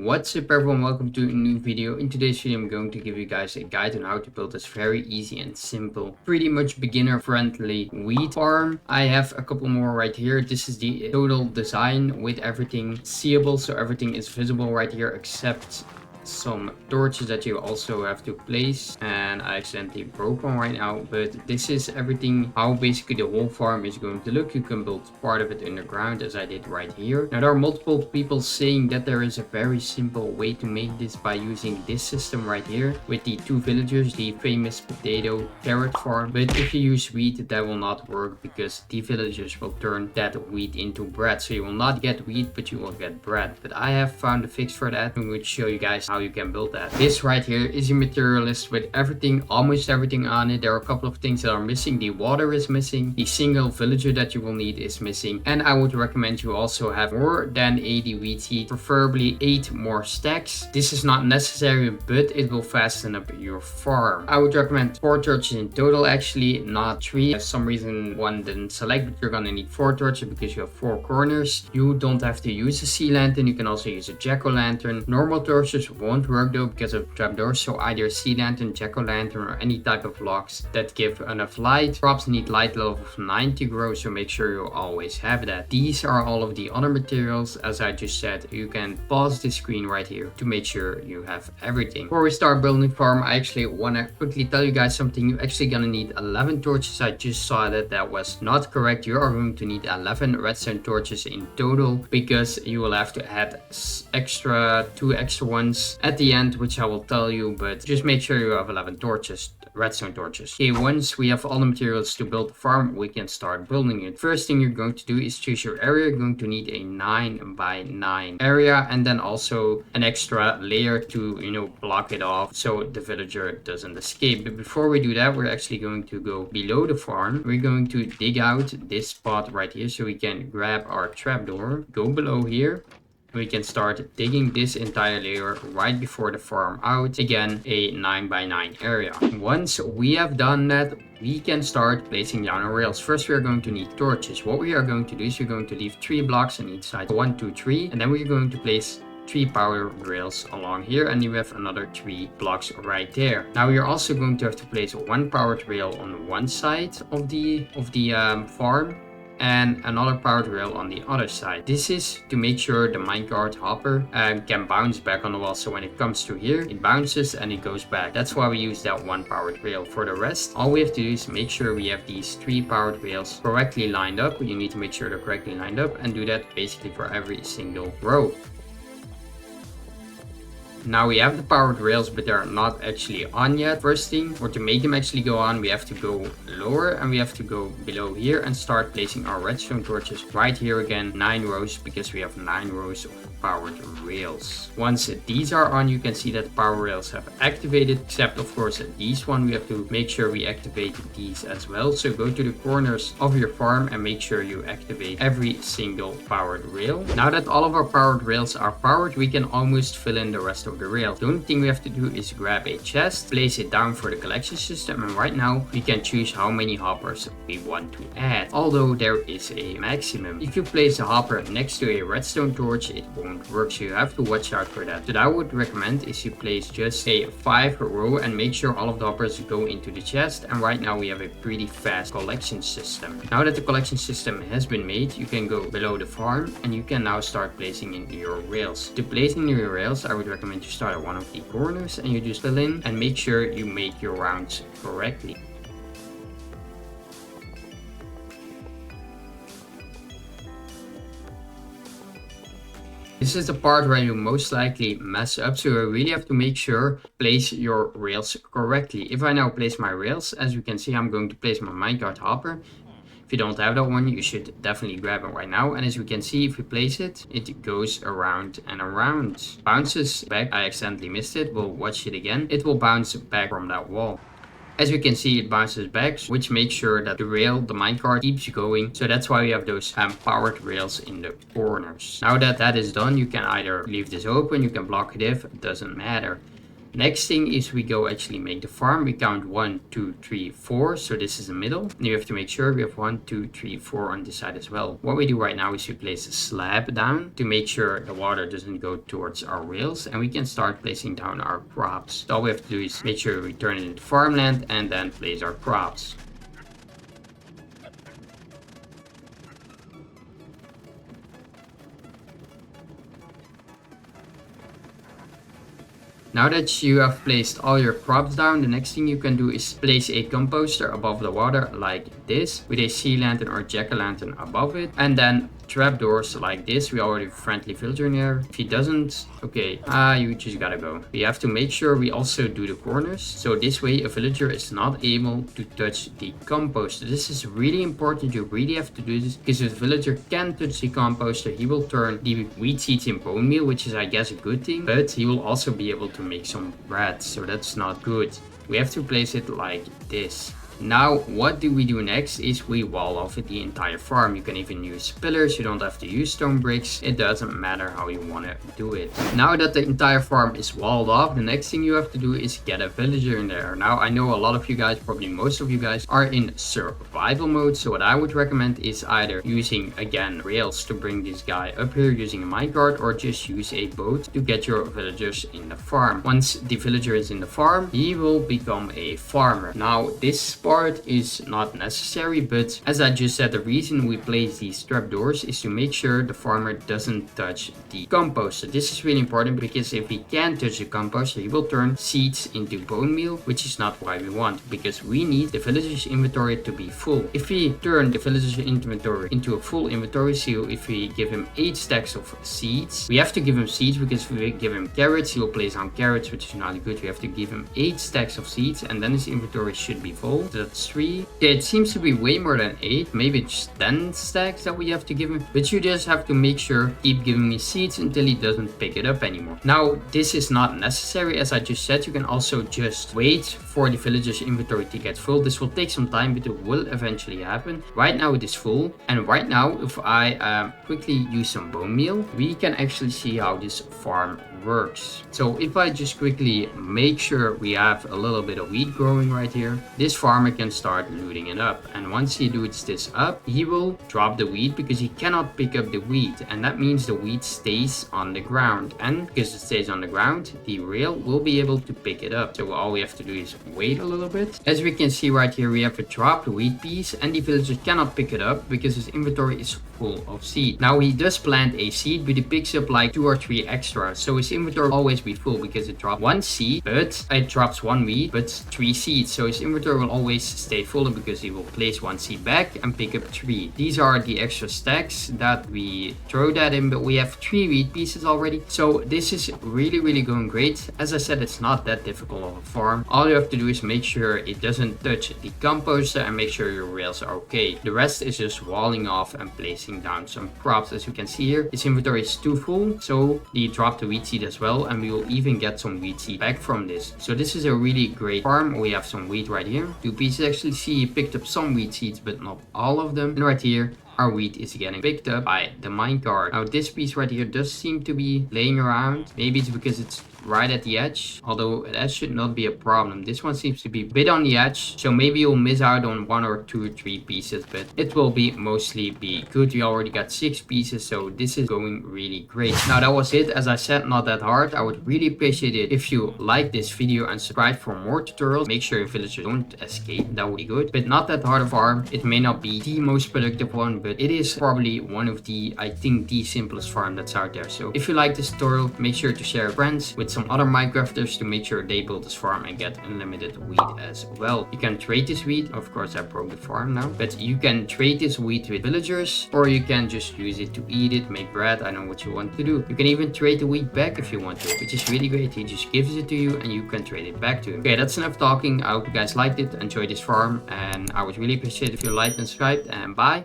What's up everyone, welcome to a new video. In today's video I'm going to give you guys a guide on how to build this very easy and simple, pretty much beginner friendly wheat farm. I have a couple more right here. This is the total design with everything seeable, so everything is visible right here except some torches that you also have to place, and I accidentally broke one right now, but this is everything, how basically the whole farm is going to look. You can build part of it underground as I did right here. Now there are multiple people saying that there is a very simple way to make this by using this system right here with the two villagers, the famous potato carrot farm, but if you use wheat that will not work because the villagers will turn that wheat into bread, so you will not get wheat but you will get bread. But I have found a fix for that. I'm going to show you guys how you can build that. This right here is your material list with everything, almost everything on it. There are a couple of things that are missing. The water is missing, the single villager that you will need is missing, and I would recommend you also have more than 80 wheat seed, preferably 8 more stacks. This is not necessary, but it will fasten up your farm. I would recommend 4 torches in total, actually not 3. For some reason one didn't select, but you're gonna need 4 torches because you have 4 corners. You don't have to use a sea lantern, you can also use a jack-o'-lantern. Normal torches won't work though because of trapdoors, so either a sea lantern, jack-o'-lantern, or any type of logs that give enough light. Crops need light level of 9 to grow, so make sure you always have that. These are all of the other materials. As I just said, you can pause the screen right here to make sure you have everything. Before we start building the farm, I actually want to quickly tell you guys something. You're actually gonna need 11 torches. I just saw that was not correct. You are going to need 11 redstone torches in total because you will have to add two extra ones at the end, which I will tell you, but just make sure you have 11 torches, redstone torches. Okay, once we have all the materials to build the farm, we can start building it. First thing you're going to do is choose your area. You're going to need a 9 by 9 area, and then also an extra layer to block it off so the villager doesn't escape. But before we do that, we're actually going to go below the farm. We're going to dig out this spot right here so we can grab our trapdoor, go below here. We can start digging this entire layer right before the farm out. Again, a 9 by 9 area. Once we have done that, we can start placing down our rails. First, we are going to need torches. What we are going to do is we're going to leave 3 blocks on each side. 1, 2, 3. And then we're going to place 3 power rails along here, and you have another 3 blocks right there. Now you're also going to have to place 1 powered rail on one side of the farm, and another powered rail on the other side. This is to make sure the minecart hopper can bounce back on the wall, so when it comes to here it bounces and it goes back. That's why we use that 1 powered rail. For the rest, all we have to do is make sure we have these 3 powered rails correctly lined up. You need to make sure they're correctly lined up, and do that basically for every single row. Now we have the powered rails, but they're not actually on yet. First thing, or to make them actually go on, we have to go lower and we have to go below here and start placing our redstone torches right here again. 9 rows, because we have 9 rows of powered rails. Once these are on, you can see that the power rails have activated, except of course these one we have to make sure we activate these as well. So go to the corners of your farm and make sure you activate every single powered rail. Now that all of our powered rails are powered, we can almost fill in the rest of the rails. The only thing we have to do is grab a chest, place it down for the collection system, and right now we can choose how many hoppers we want to add, although there is a maximum. If you place a hopper next to a redstone torch, it won't work, so you have to watch out for that. What I would recommend is you place just a 5 row and make sure all of the hoppers go into the chest, and right now we have a pretty fast collection system. Now that the collection system has been made, you can go below the farm and you can now start placing in your rails. To place in your rails, I would recommend you start at one of the corners and you just fill in and make sure you make your rounds correctly. This is the part where you most likely mess up, so you really have to make sure place your rails correctly. If I now place my rails, as you can see, I'm going to place my minecart hopper. If you don't have that one, you should definitely grab it right now. And as you can see, if you place it, it goes around and around. Bounces back. I accidentally missed it. We'll watch it again. It will bounce back from that wall. As you can see, it bounces back, which makes sure that the minecart keeps going. So that's why we have those powered rails in the corners. Now that that is done, you can either leave this open, you can block it if, it doesn't matter. Next thing is we go actually make the farm. We count 1, 2, 3, 4. So this is the middle. And you have to make sure we have 1, 2, 3, 4 on this side as well. What we do right now is we place a slab down to make sure the water doesn't go towards our rails, and we can start placing down our crops. So all we have to do is make sure we turn it into farmland and then place our crops. Now that you have placed all your crops down, the next thing you can do is place a composter above the water like this, with a sea lantern or jack-o'-lantern above it, and then trapdoors like this. We already have a friendly villager in there. If he doesn't, okay, you just gotta go. We have to make sure we also do the corners, so this way a villager is not able to touch the composter. This is really important. You really have to do this, because if the villager can touch the composter, he will turn the wheat seeds in bone meal, which is, I guess, a good thing, but he will also be able to make some bread, so that's not good. We have to place it like this. Now what do we do next is we wall off the entire farm. You can even use pillars, you don't have to use stone bricks, it doesn't matter how you want to do it. Now that the entire farm is walled off, the next thing you have to do is get a villager in there. Now I know a lot of you guys, probably most of you guys, are in survival mode, so what I would recommend is either using again rails to bring this guy up here using a minecart, or just use a boat to get your villagers in the farm. Once the villager is in the farm, he will become a farmer. Now this part is not necessary, but as I just said, the reason we place these trapdoors is to make sure the farmer doesn't touch the composter. This is really important, because if he can touch the composter, he will turn seeds into bone meal, which is not what we want, because we need the villager's inventory to be full. If we turn the villager's inventory into a full inventory, so if we give him 8 stacks of seeds, we have to give him seeds, because if we give him carrots, he will place down carrots, which is not good. We have to give him 8 stacks of seeds, and then his inventory should be full. So that's 3. Okay, it seems to be way more than 8, maybe it's 10 stacks that we have to give him, but you just have to make sure, keep giving me seeds until he doesn't pick it up anymore. Now this is not necessary, as I just said. You can also just wait for the villager's inventory to get full. This will take some time, but it will eventually happen. Right now it is full, and right now if I quickly use some bone meal, we can actually see how this farm works. So if I just quickly make sure we have a little bit of wheat growing right here, this farmer can start looting it up, and once he loots this up, he will drop the wheat, because he cannot pick up the wheat, and that means the wheat stays on the ground, and because it stays on the ground, the rail will be able to pick it up. So all we have to do is wait a little bit. As we can see right here, we have a dropped wheat piece, and the villager cannot pick it up because his inventory is full of seed. Now he does plant a seed, but he picks up like 2 or 3 extra, so his inventory will always be full, because it dropped 1 seed, but it drops 1 wheat, but 3 seeds, so his inventory will always stay full, because he will place 1 seed back and pick up 3. These are the extra stacks that we throw at him, but we have 3 wheat pieces already, so this is really going great. As I said, it's not that difficult of a farm. All you have to do is make sure it doesn't touch the composter, and make sure your rails are okay. The rest is just walling off and placing down some crops. As you can see here, his inventory is too full, so he dropped the wheat seed as well, and we will even get some wheat seed back from this. So this is a really great farm. We have some wheat right here, 2 pieces. Actually see he picked up some wheat seeds, but not all of them. And right here, our wheat is getting picked up by the minecart. Now this piece right here does seem to be laying around. Maybe it's because it's right at the edge, although that should not be a problem. This one seems to be a bit on the edge, so maybe you'll miss out on 1 or 2 or 3 pieces, but it will be mostly be good. We already got 6 pieces, so this is going really great. Now that was it. As I said, not that hard. I would really appreciate it if you like this video and subscribe for more tutorials. Make sure your villagers don't escape, that would be good. But not that hard of a farm. It may not be the most productive one, but it is probably one of the, I think, the simplest farm that's out there. So if you like this tutorial, make sure to share with friends, with some other Minecrafters, to make sure they build this farm and get unlimited wheat as well. You can trade this wheat. Of course, I broke the farm now, but you can trade this wheat with villagers, or you can just use it to eat it, make bread. I know what you want to do. You can even trade the wheat back if you want to, which is really great. He just gives it to you and you can trade it back to him. Okay, that's enough talking. I hope you guys liked it, enjoyed this farm, and I would really appreciate if you liked and subscribed, and bye.